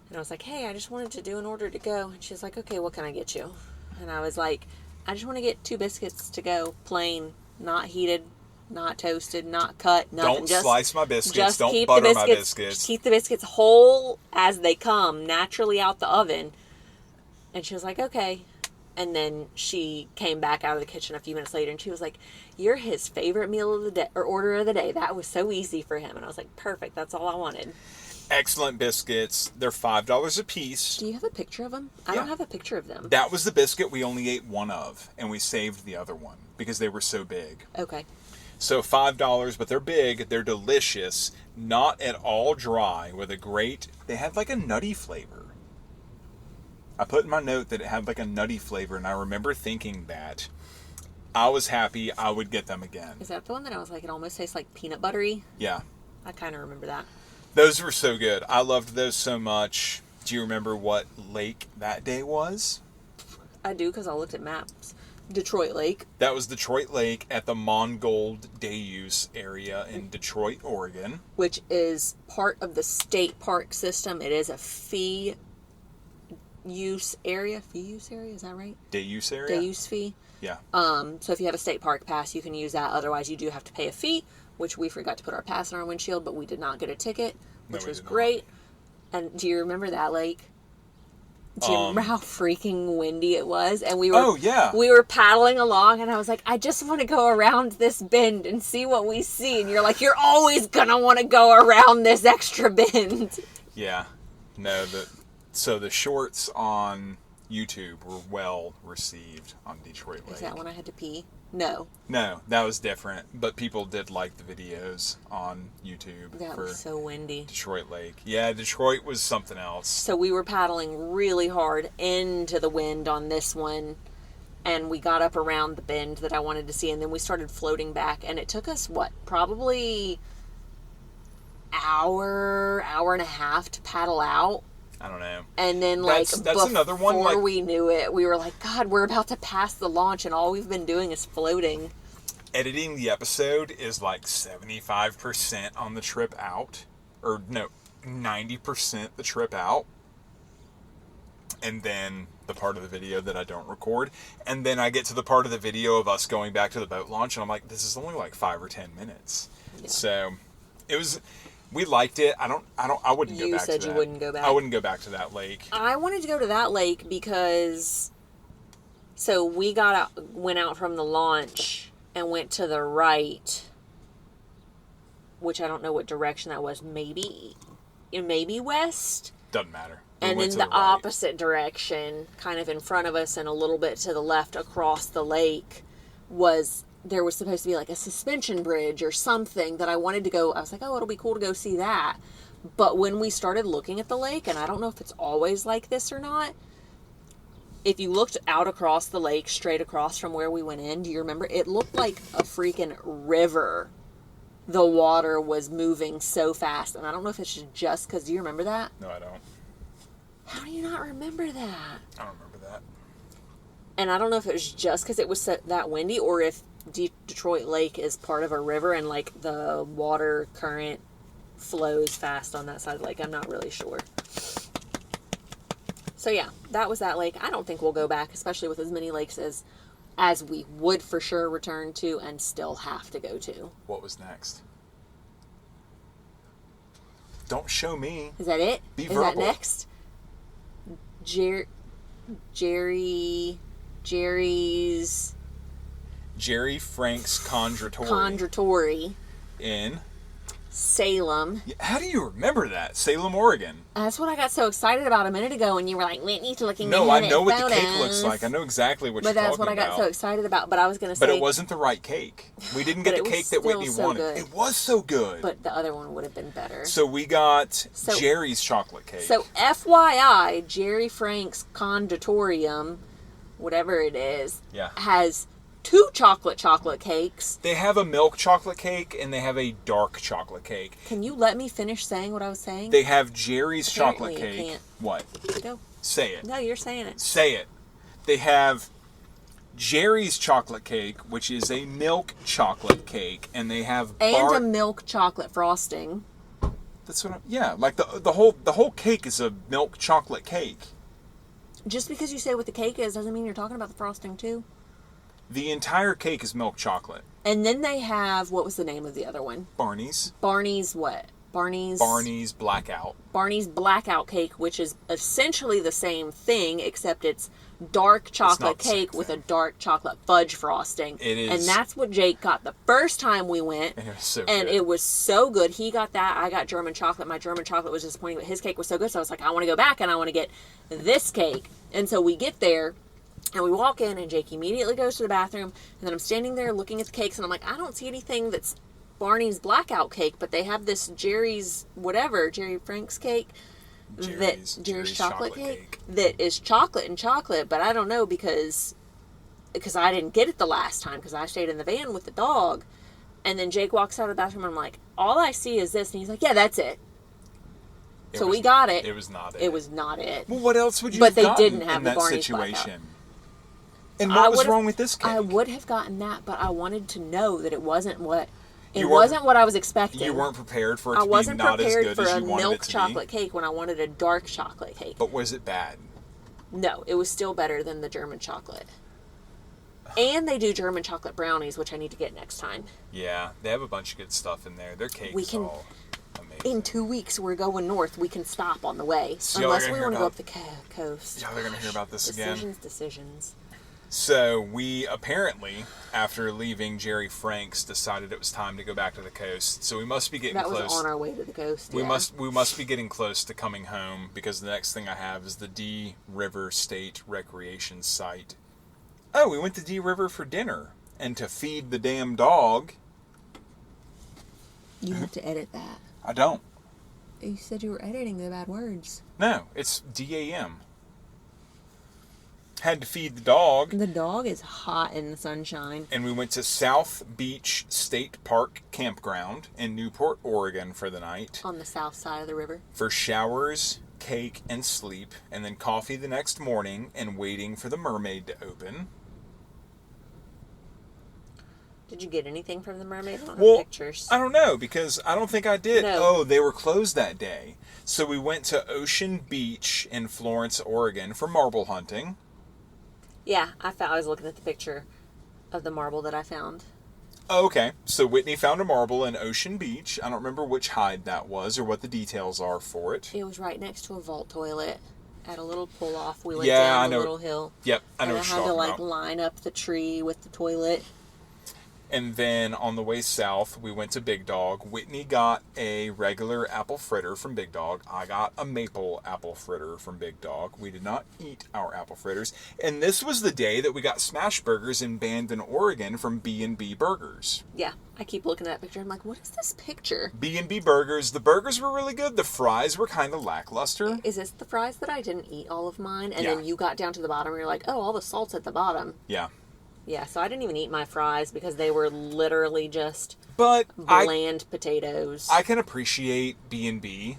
and I was like, hey, I just wanted to do an order to go. And she's like, okay, what can I get you? And I was like, I just want to get 2 biscuits to go, plain, not heated, not toasted, not cut, nothing. Don't slice my biscuits. Just Don't keep butter the my biscuits. Just keep the biscuits whole as they come, naturally out the oven. And she was like, okay. And then she came back out of the kitchen a few minutes later, and she was like, you're his favorite meal of the day, or order of the day. That was so easy for him. And I was like, perfect. That's all I wanted. Excellent biscuits. They're $5 a piece. Do you have a picture of them? I don't have a picture of them. That was the biscuit we only ate one of, and we saved the other one because they were so big. Okay. So $5, but they're big. They're delicious. Not at all dry. They had like a nutty flavor. I put in my note that it had like a nutty flavor, and I remember thinking that. I was happy I would get them again. Is that the one that I was like, it almost tastes like peanut buttery? Yeah. I kind of remember that. Those were so good. I loved those so much. Do you remember what lake that day was? I do, because I looked at maps. Detroit Lake. That was Detroit Lake at the Mongold Day-Use area in Detroit, Oregon. Which is part of the state park system. It is a fee-use area. Fee-use area, is that right? Day-use area? Day-use fee. Yeah. So if you have a state park pass, you can use that. Otherwise, you do have to pay a fee, which we forgot to put our pass on our windshield, but we did not get a ticket, which was great. And do you remember that lake? Do you remember how freaking windy it was? And we were paddling along, and I was like, I just want to go around this bend and see what we see. And you're like, you're always going to want to go around this extra bend. Yeah. No, so the shorts on YouTube were well received on Detroit Lake. Is that when I had to pee? No. No, that was different. But people did like the videos on YouTube. That was so windy. Detroit Lake. Yeah, Detroit was something else. So we were paddling really hard into the wind on this one. And we got up around the bend that I wanted to see. And then we started floating back. And it took us, probably hour and a half to paddle out. I don't know. And then, that's another one. Before we knew it, we were like, God, we're about to pass the launch, and all we've been doing is floating. Editing the episode is like 75% on the trip out. Or, no, 90% the trip out. And then the part of the video that I don't record. And then I get to the part of the video of us going back to the boat launch, and I'm like, this is only like 5 or 10 minutes. Yeah. So, it was... We liked it. I wouldn't go back to that. You said you wouldn't go back. I wouldn't go back to that lake. I wanted to go to that lake because... So we went out from the launch and went to the right, which I don't know what direction that was. Maybe west? Doesn't matter. And then the opposite direction, kind of in front of us and a little bit to the left across the lake, there was supposed to be like a suspension bridge or something that I wanted to go. I was like, oh, it'll be cool to go see that. But when we started looking at the lake, and I don't know if it's always like this or not, if you looked out across the lake, straight across from where we went in, do you remember? It looked like a freaking river. The water was moving so fast. And I don't know if it's just because, do you remember that? No, I don't. How do you not remember that? I don't remember that. And I don't know if it was just because it was that windy, or if Detroit Lake is part of a river and like the water current flows fast on that side of the lake. I'm not really sure. So yeah, that was that lake. I don't think we'll go back, especially with as many lakes as we would for sure return to and still have to go to. What was next? Don't show me. Is that it? Be Is verbal. that next? Jerry's Jerry Frank's Conjuratory in Salem. How do you remember that? Salem, Oregon. That's what I got so excited about a minute ago when you were like, Whitney's looking No, at I know what photos. the cake looks like. I know exactly what you're talking about. But that's what I got so excited about. But I was going to say... But it wasn't the right cake. We didn't get the cake that Whitney wanted. Good. It was so good. But the other one would have been better. So we got Jerry's chocolate cake. So FYI, Jerry Frank's Conditorium, whatever it is, has 2 chocolate cakes. They have a milk chocolate cake and they have a dark chocolate cake. Can you let me finish saying what I was saying? They have Jerry's Apparently chocolate cake. Can't. What? Go. Say it. No, you're saying it. Say it. They have Jerry's chocolate cake, which is a milk chocolate cake, and they have a milk chocolate frosting. That's what like the whole cake is a milk chocolate cake. Just because you say what the cake is doesn't mean you're talking about the frosting too. The entire cake is milk chocolate. And then they have, what was the name of the other one? Barney's. Barney's what? Barney's Blackout. Barney's Blackout cake, which is essentially the same thing, except it's dark chocolate cake with a dark chocolate fudge frosting. It is. And that's what Jake got the first time we went. And it was so and good. it was so good. He got that. I got German chocolate. My German chocolate was disappointing, but his cake was so good. So I was like, I want to go back and I want to get this cake. And so we get there. And we walk in, and Jake immediately goes to the bathroom. And then I'm standing there looking at the cakes, and I'm like, I don't see anything that's Barney's Blackout cake, but they have this Jerry Frank's cake, Jerry's chocolate cake that is chocolate and chocolate. But I don't know because I didn't get it the last time because I stayed in the van with the dog. And then Jake walks out of the bathroom, and I'm like, all I see is this. And he's like, yeah, that's it. So we got it. It was not it. It was not it. Well, what else would you but have they gotten didn't have in the that Barney's situation? Blackout. And what was wrong with this cake? I would have gotten that, but I wanted to know that it wasn't what I was expecting. You weren't prepared for it to be wasn't not as prepared good as for you a wanted it milk to chocolate be. cake when I wanted a dark chocolate cake. But was it bad? No, it was still better than the German chocolate. And they do German chocolate brownies, which I need to get next time. Yeah, they have a bunch of good stuff in there. Their cake is all amazing. In 2 weeks, we're going north. We can stop on the way. So unless we want to go up the coast. Yeah, they're going to hear about this again. Decisions. So we apparently, after leaving Jerry Frank's, decided it was time to go back to the coast. So we must be getting close. That was on our way to the coast. We must be getting close to coming home because the next thing I have is the Dee River State Recreation Site. Oh, we went to Dee River for dinner and to feed the damn dog. You have to edit that. I don't. You said you were editing the bad words. No, it's DAM. Had to feed the dog. The dog is hot in the sunshine. And we went to South Beach State Park Campground in Newport, Oregon for the night. On the south side of the river. For showers, cake, and sleep. And then coffee the next morning and waiting for the mermaid to open. Did you get anything from the mermaid on Well, pictures? I don't know because I don't think I did. No. Oh, they were closed that day. So we went to Ocean Beach in Florence, Oregon for marble hunting. Yeah, I was looking at the picture of the marble that I found. Oh, okay. So Whitney found a marble in Ocean Beach. I don't remember which hide that was or what the details are for it. It was right next to a vault toilet at a little pull-off. We went down a little hill. Yep, I know what you're talking about. I had to line up the tree with the toilet. And then on the way south, we went to Big Dog. Whitney got a regular apple fritter from Big Dog. I got a maple apple fritter from Big Dog. We did not eat our apple fritters. And this was the day that we got smash burgers in Bandon, Oregon from B&B Burgers. Yeah, I keep looking at that picture. I'm like, what is this picture? B&B Burgers. The burgers were really good. The fries were kind of lackluster. Is this the fries that I didn't eat all of mine? And Yeah. then you got down to the bottom and you're like, oh, all the salt's at the bottom. Yeah. Yeah, so I didn't even eat my fries because they were literally just But bland potatoes. I can appreciate B&B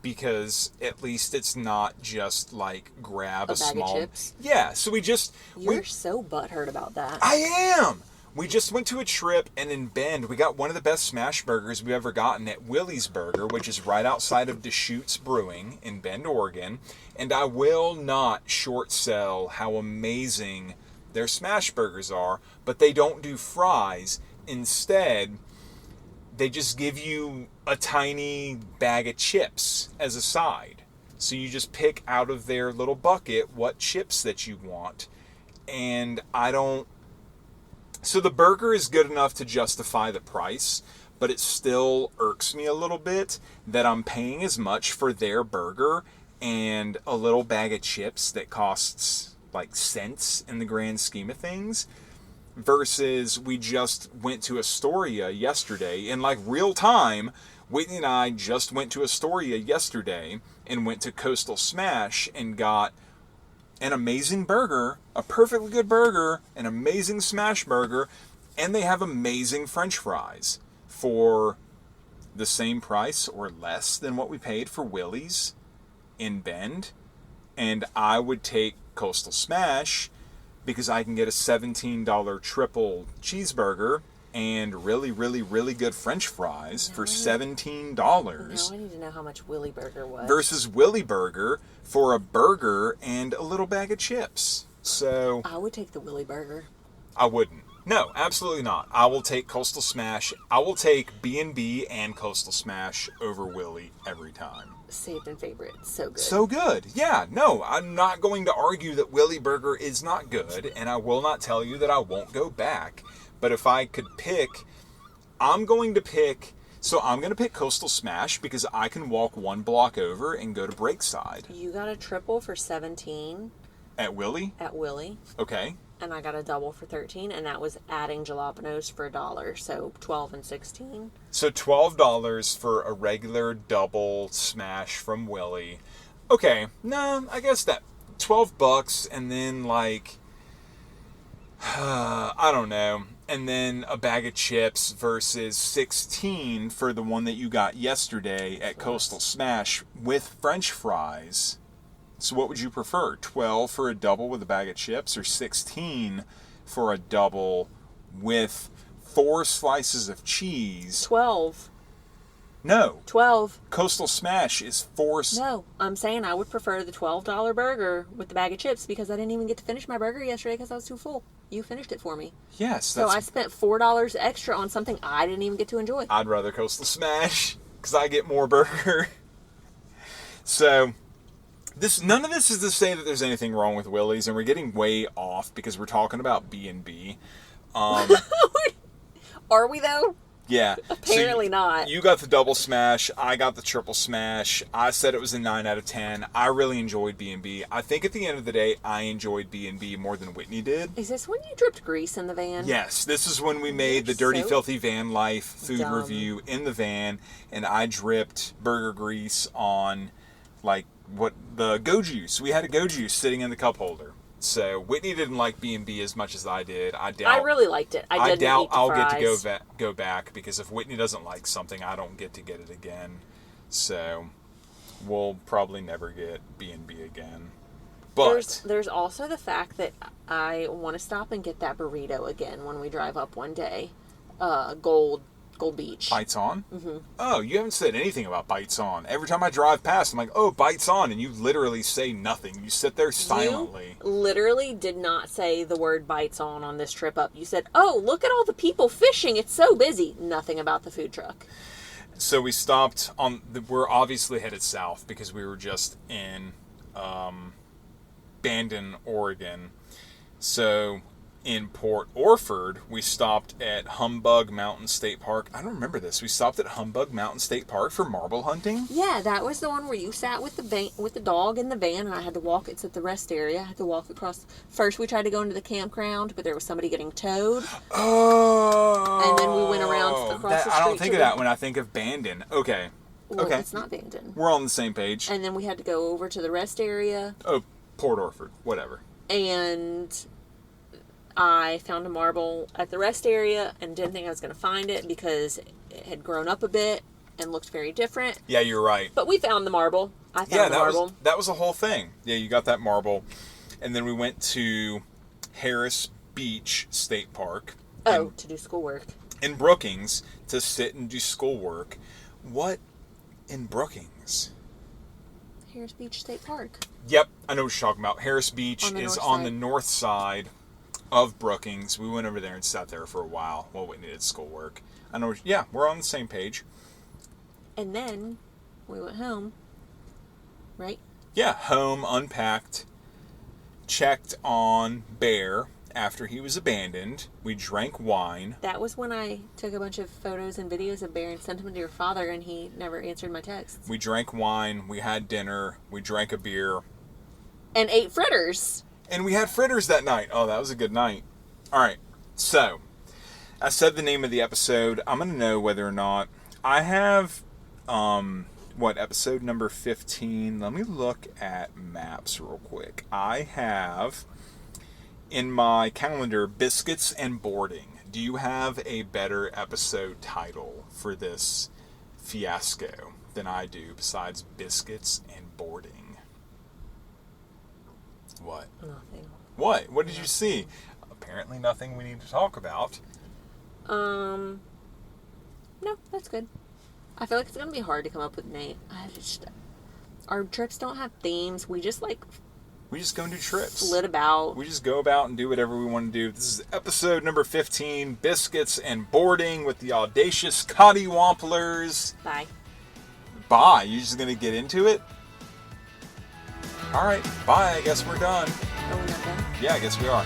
because at least it's not just like grab a bag small of chips. Yeah, so You're so butthurt about that. I am. We just went to a trip, and in Bend, we got one of the best smash burgers we've ever gotten at Willie's Burger, which is right outside of Deschutes Brewing in Bend, Oregon. And I will not short sell how amazing their smash burgers are, but they don't do fries. Instead, they just give you a tiny bag of chips as a side. So you just pick out of their little bucket what chips that you want. And so the burger is good enough to justify the price, but it still irks me a little bit that I'm paying as much for their burger and a little bag of chips that costs like cents in the grand scheme of things, versus we just went to Astoria yesterday in like real time. Whitney and I just went to Astoria yesterday and went to Coastal Smash and got an amazing burger, a perfectly good burger, an amazing smash burger, and they have amazing French fries for the same price or less than what we paid for Willie's in Bend. And I would take Coastal Smash because I can get a $17 triple cheeseburger and really, really, really good French fries for $17. Now I need to know how much Willie Burger was. Versus Willie Burger for a burger and a little bag of chips. So I would take the Willie Burger. I wouldn't. No, absolutely not. I will take Coastal Smash. I will take B&B and Coastal Smash over Willie every time. Saved and favorite. So good. So good. Yeah, no, I'm not going to argue that Willie Burger is not good, and I will not tell you that I won't go back. But if I could pick, I'm going to pick Coastal Smash because I can walk one block over and go to Breakside. You got a triple for $17. At Willie? At Willie. Okay. And I got a double for $13, and that was adding jalapenos for $1, so $12 and $16. So $12 for a regular double smash from Willie. Okay, no, I guess that $12, and then like I don't know, and then a bag of chips versus $16 for the one that you got yesterday at Coastal Smash with French fries. So what would you prefer? 12 for a double with a bag of chips, or 16 for a double with 4 slices of cheese? 12. No. 12. Coastal Smash is 4... No, I'm saying I would prefer the $12 burger with the bag of chips because I didn't even get to finish my burger yesterday because I was too full. You finished it for me. Yes. So I spent $4 extra on something I didn't even get to enjoy. I'd rather Coastal Smash because I get more burger. So... None of this is to say that there's anything wrong with Willie's, and we're getting way off because we're talking about B&B. Are we, though? Yeah. Apparently not. You got the double smash. I got the triple smash. I said it was a 9 out of 10. I really enjoyed B&B. I think at the end of the day, I enjoyed B&B more than Whitney did. Is this when you dripped grease in the van? Yes. This is when we made the Dirty Filthy Van Life food review in the van, and I dripped burger grease on, the Go Juice. We had a Go Juice sitting in the cup holder. So Whitney didn't like B&B as much as I did. I really liked it. I doubt I'll get to go back because if Whitney doesn't like something, I don't get to get it again. So we'll probably never get B&B again. But there's also the fact that I want to stop and get that burrito again when we drive up one day. Gold Beach. Bites On? Mm-hmm. Oh, you haven't said anything about Bites On. Every time I drive past, I'm like, oh, Bites On, and you literally say nothing. You sit there silently. You literally did not say the word Bites On this trip up. You said, oh, look at all the people fishing. It's so busy. Nothing about the food truck. So we stopped we're obviously headed south because we were just in Bandon, Oregon. So in Port Orford, we stopped at Humbug Mountain State Park. I don't remember this. We stopped at Humbug Mountain State Park for marble hunting. Yeah, that was the one where you sat with the dog in the van, and I had to walk. It's at the rest area. I had to walk across. First, we tried to go into the campground, but there was somebody getting towed. Oh. And then we went around across the street. I don't think of that when I think of Bandon. Okay. Well, okay. It's not Bandon. We're on the same page. And then we had to go over to the rest area. Oh, Port Orford. Whatever. And I found a marble at the rest area and didn't think I was going to find it because it had grown up a bit and looked very different. Yeah, you're right. But we found the marble. I found the marble. That was a whole thing. Yeah, you got that marble. And then we went to Harris Beach State Park. Oh, to do schoolwork. In Brookings to sit and do schoolwork. What in Brookings? Harris Beach State Park. Yep, I know what you're talking about. Harris Beach is on the north side of Brookings. We went over there and sat there for a while while we needed schoolwork. I know. Yeah, we're on the same page. And then we went home, right? Yeah, home, unpacked, checked on Bear after he was abandoned. We drank wine. That was when I took a bunch of photos and videos of Bear and sent them to your father, and he never answered my texts. We drank wine. We had dinner. We drank a beer. And ate fritters. And we had fritters that night. Oh, that was a good night. All right. So, I said the name of the episode. I'm going to know whether or not I have, episode number 15. Let me look at maps real quick. I have in my calendar Biscuits and Boarding. Do you have a better episode title for this fiasco than I do besides Biscuits and Boarding? What? Nothing. What? What did you see? Apparently nothing we need to talk about. No, that's good. I feel like it's going to be hard to come up with Nate. Our trips don't have themes. We just go and do trips. Flit about. We just go about and do whatever we want to do. This is episode number 15, Biscuits and Boarding with the Audacious Coddiwomplers. Bye. Bye. You just going to get into it? All right. Bye. I guess we're done. Are we not done? Yeah, I guess we are.